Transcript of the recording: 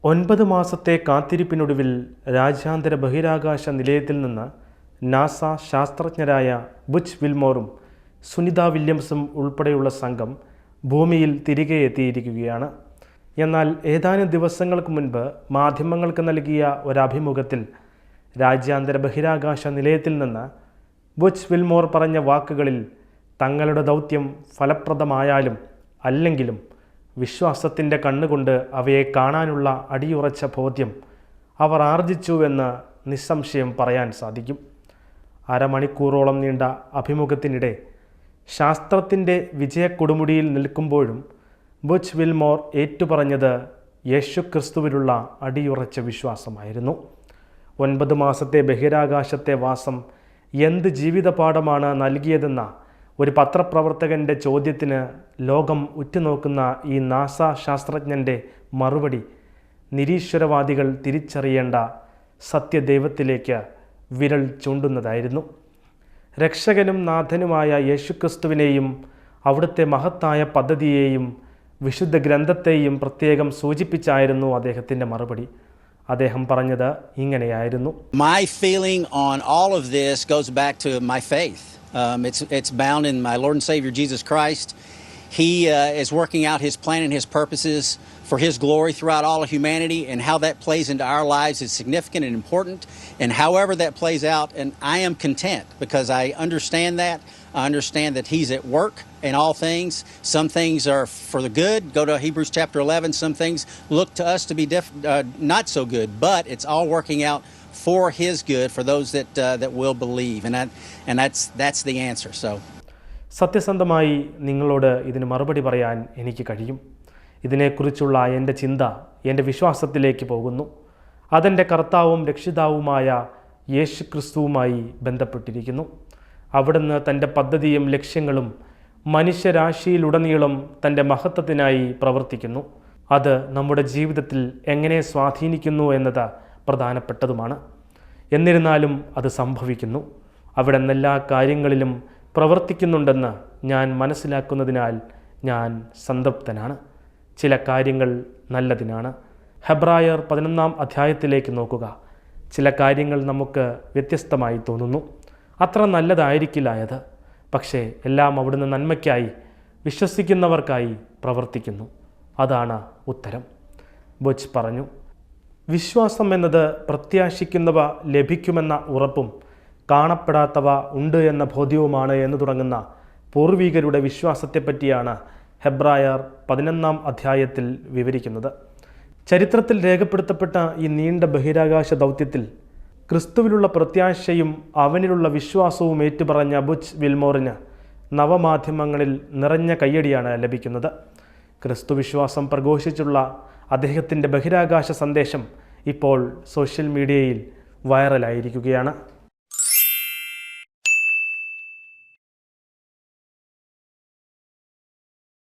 9 മാസത്തെ കാത്തിരിപ്പിനൊടുവിൽ രാജ്യാന്തര ബഹിരാകാശ നിലയത്തിൽ നിന്ന് നാസ ശാസ്ത്രജ്ഞരായ ബുച്ച് വിൽമോറും സുനിത വില്യംസും ഉൾപ്പെടെയുള്ള സംഘം ഭൂമിയിൽ തിരികെ എത്തിയിരിക്കുകയാണ്. എന്നാൽ ഏതാനും ദിവസങ്ങൾക്ക് മുൻപ് മാധ്യമങ്ങൾക്ക് നൽകിയ ഒരഭിമുഖത്തിൽ രാജ്യാന്തര ബഹിരാകാശ നിലയത്തിൽ നിന്ന് ബുച്ച് വിൽമോർ പറഞ്ഞ വാക്കുകളിൽ തങ്ങളുടെ ദൗത്യം ഫലപ്രദമായാലും അല്ലെങ്കിലും വിശ്വാസത്തിൻ്റെ കണ്ണുകൊണ്ട് അവയെ കാണാനുള്ള അടിയുറച്ച ബോധ്യം അവർ ആർജിച്ചുവെന്ന് നിസ്സംശയം പറയാൻ സാധിക്കും. അരമണിക്കൂറോളം നീണ്ട അഭിമുഖത്തിനിടെ ശാസ്ത്രത്തിൻ്റെ വിജയക്കൊടുമുടിയിൽ നിൽക്കുമ്പോഴും ബുച്ച് വിൽമോർ ഏറ്റുപറഞ്ഞത് യേശുക്രിസ്തുവിലുള്ള അടിയുറച്ച വിശ്വാസമായിരുന്നു. 9 മാസത്തെ ബഹിരാകാശത്തെ വാസം എന്ത് ജീവിതപാഠമാണ് നൽകിയതെന്ന ഒരു പത്രപ്രവർത്തകൻ്റെ ചോദ്യത്തിന് ലോകം ഉറ്റുനോക്കുന്ന ഈ നാസ ശാസ്ത്രജ്ഞൻ്റെ മറുപടി നിരീശ്വരവാദികൾ തിരിച്ചറിയേണ്ട സത്യദൈവത്തിലേക്ക് വിരൽ ചൂണ്ടുന്നതായിരുന്നു. രക്ഷകനും നാഥനുമായ യേശുക്രിസ്തുവിനെയും അവിടുത്തെ മഹത്തായ പദ്ധതിയെയും വിശുദ്ധ ഗ്രന്ഥത്തെയും പ്രത്യേകം സൂചിപ്പിച്ചായിരുന്നു അദ്ദേഹത്തിൻ്റെ മറുപടി. അദ്ദേഹം പറഞ്ഞത് ഇങ്ങനെയായിരുന്നു: My feeling on all of this goes back to my faith. It's bound in my Lord and Savior Jesus Christ. He is working out His plan and His purposes for His glory throughout all of humanity, and how that plays into our lives is significant and important. And however that plays out, and I am content because I understand that. I understand that He's at work in all things. Some things are for the good. Go to Hebrews chapter 11. Some things look to us to be not so good, but it's all working out for His good for those that will believe, and that's the answer. So സത്യസന്ധമായി നിങ്ങളോട് ഇതിന് മറുപടി പറയാൻ എനിക്ക് കഴിയും. ഇതിനെക്കുറിച്ചുള്ള എൻ്റെ ചിന്ത എൻ്റെ വിശ്വാസത്തിലേക്ക് പോകുന്നു. അതെൻ്റെ കർത്താവും രക്ഷിതാവുമായ യേശുക്രിസ്തുവുമായി ബന്ധപ്പെട്ടിരിക്കുന്നു. അവിടുന്ന് തൻ്റെ പദ്ധതിയും ലക്ഷ്യങ്ങളും മനുഷ്യരാശിയിലുടനീളം തൻ്റെ മഹത്വത്തിനായി പ്രവർത്തിക്കുന്നു. അത് നമ്മുടെ ജീവിതത്തിൽ എങ്ങനെ സ്വാധീനിക്കുന്നു എന്നത് പ്രധാനപ്പെട്ടതുമാണ്. എന്നിരുന്നാലും അത് സംഭവിക്കുന്നു. അവിടെ എല്ലാ കാര്യങ്ങളിലും പ്രവർത്തിക്കുന്നുണ്ടെന്ന് ഞാൻ മനസ്സിലാക്കുന്നതിനാൽ ഞാൻ സംതൃപ്തനാണ്. ചില കാര്യങ്ങൾ നല്ലതിനാണ്. ഹെബ്രായർ 11 അധ്യായത്തിലേക്ക് നോക്കുക. ചില കാര്യങ്ങൾ നമുക്ക് വ്യത്യസ്തമായി തോന്നുന്നു. അത്ര നല്ലതായിരിക്കില്ല അത്. പക്ഷേ എല്ലാം അവിടുന്ന് നന്മയ്ക്കായി വിശ്വസിക്കുന്നവർക്കായി പ്രവർത്തിക്കുന്നു. അതാണ് ഉത്തരം. ബുച്ച് പറഞ്ഞു. വിശ്വാസം എന്നത് പ്രത്യാശിക്കുന്നവ ലഭിക്കുമെന്ന ഉറപ്പും കാണപ്പെടാത്തവ ഉണ്ട് എന്ന ബോധ്യവുമാണ് എന്ന് തുടങ്ങുന്ന പൂർവികരുടെ വിശ്വാസത്തെപ്പറ്റിയാണ് ഹെബ്രായർ 11 അധ്യായത്തിൽ വിവരിക്കുന്നത്. ചരിത്രത്തിൽ രേഖപ്പെടുത്തപ്പെട്ട ഈ നീണ്ട ബഹിരാകാശ ദൗത്യത്തിൽ ക്രിസ്തുവിലുള്ള പ്രത്യാശയും അവനിലുള്ള വിശ്വാസവും ഏറ്റുപറഞ്ഞ ബുച്ച് വിൽമോറിന് നവമാധ്യമങ്ങളിൽ നിറഞ്ഞ കയ്യടിയാണ് ലഭിക്കുന്നത്. ക്രിസ്തു വിശ്വാസം പ്രഘോഷിച്ചുള്ള അദ്ദേഹത്തിൻ്റെ ബഹിരാകാശ സന്ദേശം ഇപ്പോൾ സോഷ്യൽ മീഡിയയിൽ വൈറലായിരിക്കുകയാണ്.